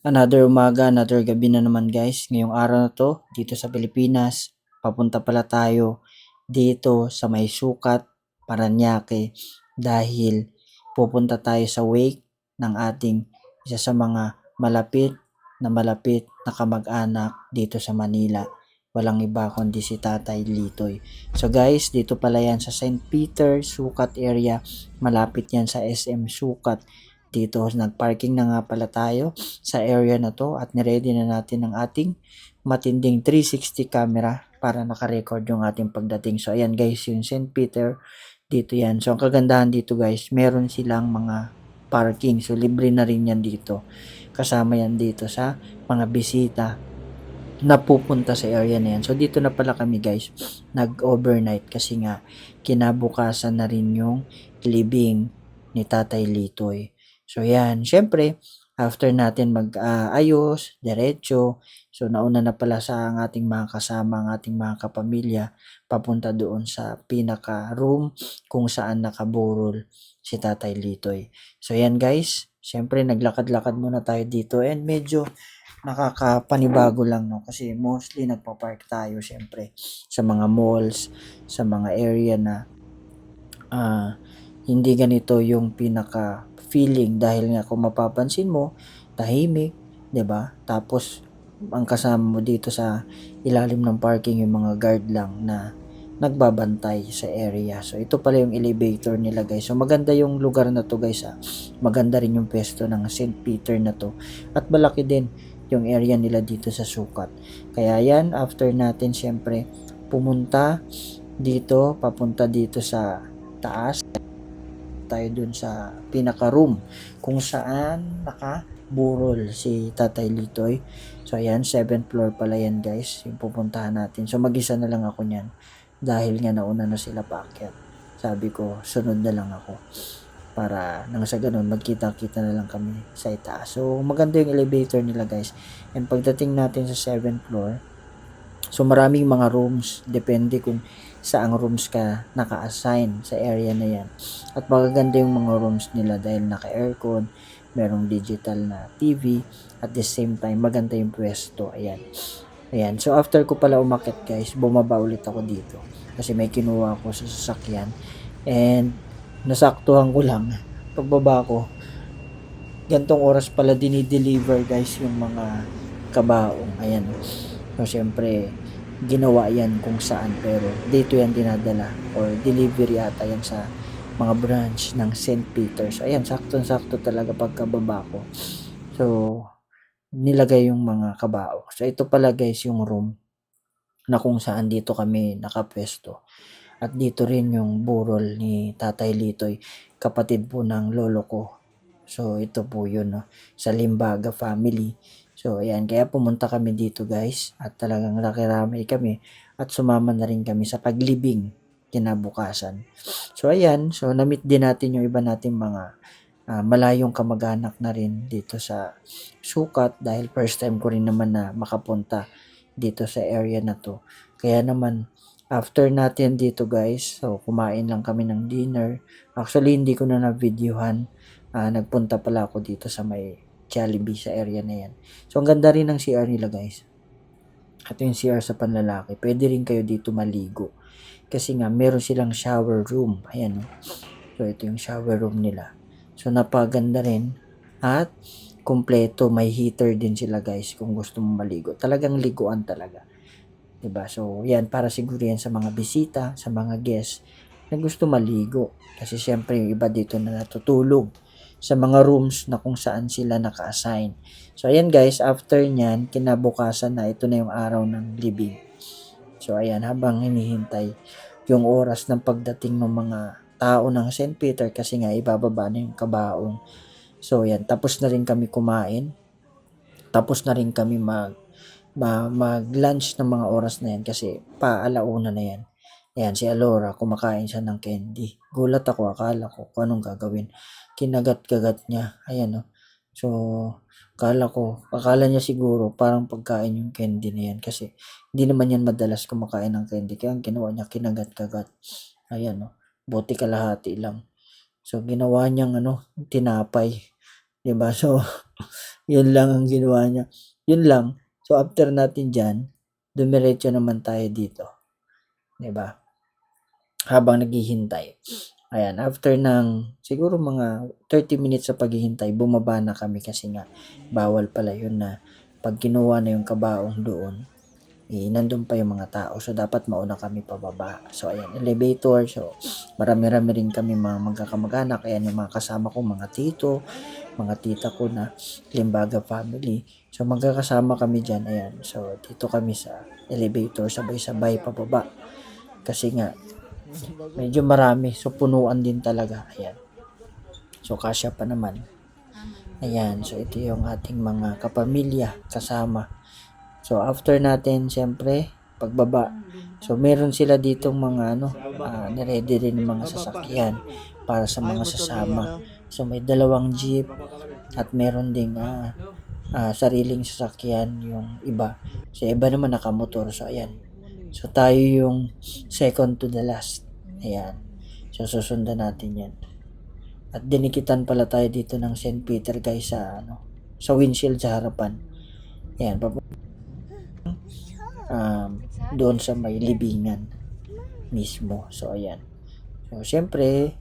Another umaga, another gabi na naman guys. Ngayong araw na to, dito sa Pilipinas, papunta pala tayo dito sa may Sukat, Paranaque dahil pupunta tayo sa wake ng ating isa sa mga malapit na kamag-anak dito sa Manila. Walang iba kundi si Tatay Litoy. So guys, dito pala yan sa St. Peter, Sukat area. Malapit yan sa SM Sukat. Dito, nagparking na nga pala tayo sa area na to at niready na natin ang ating matinding 360 camera para nakarecord yung ating pagdating. So ayan guys, yung St. Peter, dito yan. So ang kagandahan dito guys, meron silang mga parking. So libre na rin yan dito. Kasama yan dito sa mga bisita na pupunta sa area na yan. So dito na pala kami guys, nag-overnight kasi nga kinabukasan na rin yung libing ni Tatay Litoy. So yan, syempre, after natin mag-ayos, diretso, so nauna na pala sa ang ating mga kasama, ang ating mga kapamilya, papunta doon sa pinaka-room kung saan nakaburol si Tatay Litoy. So yan guys, syempre naglakad-lakad muna tayo dito and medyo nakakapanibago lang no kasi mostly nagpa-park tayo syempre sa mga malls, sa mga area na hindi ganito yung pinaka feeling dahil nga kung mapapansin mo tahimik, 'di ba? Tapos ang kasama mo dito sa ilalim ng parking yung mga guard lang na nagbabantay sa area. So ito pala yung elevator nila guys. So maganda yung lugar na to guys. Maganda rin yung pwesto ng St. Peter na to. At malaki din yung area nila dito sa Sukat. Kaya yan, after natin syempre pumunta dito, papunta dito sa taas, tayo dun sa pinaka-room kung saan nakaburol si Tatay Litoy. So ayan, 7th floor pala yan guys, yung pupuntahan natin. So mag-isa na lang ako niyan dahil nga nauna na sila paakyat. Sabi ko, sunod na lang ako para nang sa ganun magkita-kita na lang kami sa itaas. So maganda yung elevator nila guys. And pagdating natin sa 7th floor, so maraming mga rooms, depende kung saang rooms ka naka-assign sa area na yan. At magaganda yung mga rooms nila dahil naka-aircon, merong digital na TV, at the same time maganda yung pwesto. Ayan. Ayan. So after ko pala umakit guys, bumaba ulit ako dito kasi may kinuha ako sa sasakyan. And nasaktuhan ko lang pagbaba ko, gantong oras pala dinideliver guys yung mga kabaong. Ayan. So syempre ginawa yan kung saan pero dito yan dinadala or delivery ata yan sa mga branch ng St. Peter's. Ayan, sakto-sakto talaga pagkababa ko. So nilagay yung mga kabaong. So ito pala guys yung room na kung saan dito kami nakapwesto. At dito rin yung burol ni Tatay Litoy, kapatid po ng lolo ko. So ito po yun no, sa Limbaga family. So ayan, kaya pumunta kami dito guys at talagang nakiramay kami at sumama na rin kami sa paglibing kinabukasan. So ayan, so na-meet din natin yung iba nating mga malayong kamag-anak na rin dito sa Sukat dahil first time ko rin naman na makapunta dito sa area na to. Kaya naman after natin dito guys, so kumain lang kami ng dinner. Actually hindi ko na na-videohan. Nagpunta pala ako dito sa may Jollibee sa area na yan. So ang ganda rin ng CR nila guys. At yung CR sa panlalaki, pwede rin kayo dito maligo. Kasi nga meron silang shower room. Ayan. So ito yung shower room nila. So napaganda rin. At kumpleto, may heater din sila guys kung gusto mong maligo. Talagang liguan talaga. 'Di ba? So yan para siguro yan sa mga bisita, sa mga guests na gusto maligo. Kasi syempre yung iba dito na natutulog sa mga rooms na kung saan sila naka-assign. So ayan guys, after nyan, kinabukasan na ito na yung araw ng libing. So ayan, habang hinihintay yung oras ng pagdating ng mga tao ng St. Peter kasi nga ibababa na yung kabaong. So ayan, tapos na rin kami kumain. Tapos na rin kami mag-lunch ng mga oras na yan kasi alauna na yan. Ayan, si Alora, kumakain siya ng candy. Gulat ako, akala ko kung anong gagawin. Kinagat-kagat niya. Ayan, no. So, akala niya siguro parang pagkain yung candy na yan kasi hindi naman yan madalas kumakain ng candy. Kaya ang ginawa niya, kinagat-kagat. Ayan, no. Buti kalahati lang. So, ginawa niyang tinapay. 'di ba? So, yun lang ang ginawa niya. Yun lang. So, after natin diyan, dumiretso naman tayo dito, 'di ba? Habang naghihintay. Ayan, after ng siguro mga 30 minutes sa paghihintay, bumaba na kami kasi nga bawal pala yun na pag kinuha na yung kabaong doon, nandun pa yung mga tao. So, dapat mauna kami pababa. So, ayan, elevator. So, marami-rami rin kami mga magkakamag-anak. Ayan, yung mga kasama ko, mga tito, mga tita ko na Limbaga family. So, magkakasama kami dyan. Ayan, so, dito kami sa elevator, sabay-sabay pababa. Kasi nga, medyo marami. So, punuan din talaga. Ayan. So, kasya pa naman. Ayan. So, ito yung ating mga kapamilya kasama. So, after natin, siyempre, pagbaba. So, meron sila ditong mga niready rin ng mga sasakyan para sa mga sasama. So, may 2 jeep at meron ding sariling sasakyan yung iba. So, iba naman nakamotor. So, ayan. So, tayo yung second to the last. Ayan. So, susundan natin yan. At dinikitan pala tayo dito ng St. Peter guys sa windshield sa harapan. Ayan, doon sa may libingan mismo. So, ayan. So, syempre,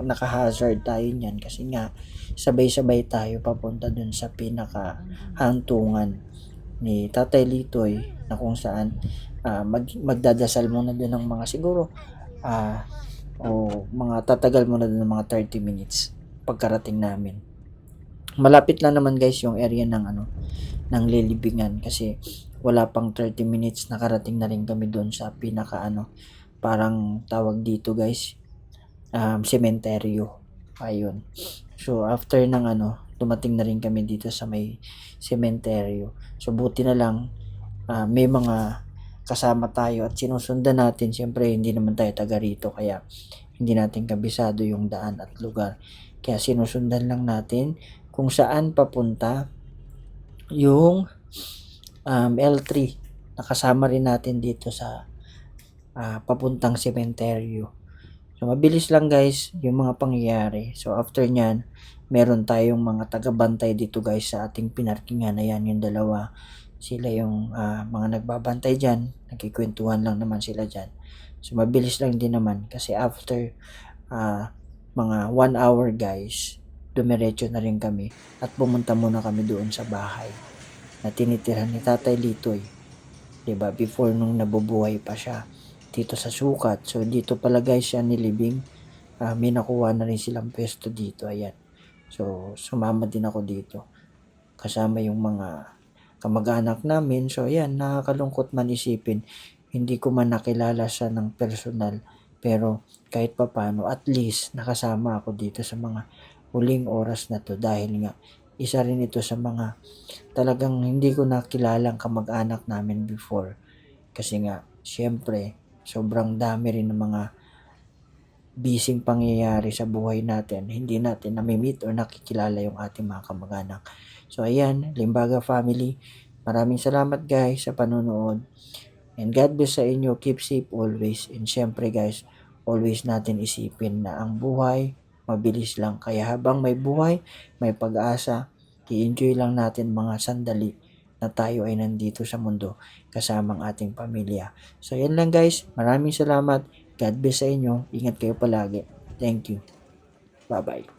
naka-hazard tayo niyan kasi nga sabay-sabay tayo papunta dun sa pinaka-hantungan ni Tatay Litoy na kung saan magdadasal muna dun ng mga siguro o mga tatagal muna dun ng mga 30 minutes pagkarating namin. Malapit lang naman guys yung area ng lilibingan kasi wala pang 30 minutes nakarating na rin kami doon sa parang tawag dito guys, sementeryo. Ayun. So after ng dumating na rin kami dito sa may sementeryo. So buti na lang may mga kasama tayo at sinusundan natin. Siyempre hindi naman tayo taga rito kaya hindi natin kabisado yung daan at lugar. Kaya sinusundan lang natin kung saan papunta yung L3. Nakasama rin natin dito sa papuntang sementeryo. So mabilis lang guys yung mga pangyayari. So after nyan, meron tayong mga tagabantay dito guys sa ating pinarkingan. Ayan yung dalawa. Sila yung mga nagbabantay dyan. Nagkikwentuhan lang naman sila dyan. So mabilis lang din naman kasi after mga 1 hour guys, dumiretso na rin kami at pumunta muna kami doon sa bahay na tinitirhan ni Tatay Litoy. 'Di ba? Before nung nabubuhay pa siya dito sa Sukat. So dito pala guys siya nilibing. May nakuha na rin silang pwesto dito. Ayan. So sumama din ako dito. Kasama yung mga kamag-anak namin. So ayan, nakakalungkot man isipin. Hindi ko man nakilala siya ng personal. Pero kahit papano, at least nakasama ako dito sa mga huling oras na to dahil nga isa rin ito sa mga talagang hindi ko nakilalang kamag-anak namin before. Kasi nga, syempre, sobrang dami rin ng mga bising pangyayari sa buhay natin. Hindi natin nami-meet or nakikilala yung ating mga kamag-anak. So, ayan, Limbaga family. Maraming salamat guys sa panonood. And God bless sa inyo. Keep safe always. And syempre guys, always natin isipin na ang buhay, mabilis lang. Kaya habang may buhay, may pag-asa, i-enjoy lang natin mga sandali na tayo ay nandito sa mundo kasama ang ating pamilya. So, yan lang guys. Maraming salamat. God bless sa inyo. Ingat kayo palagi. Thank you. Bye-bye.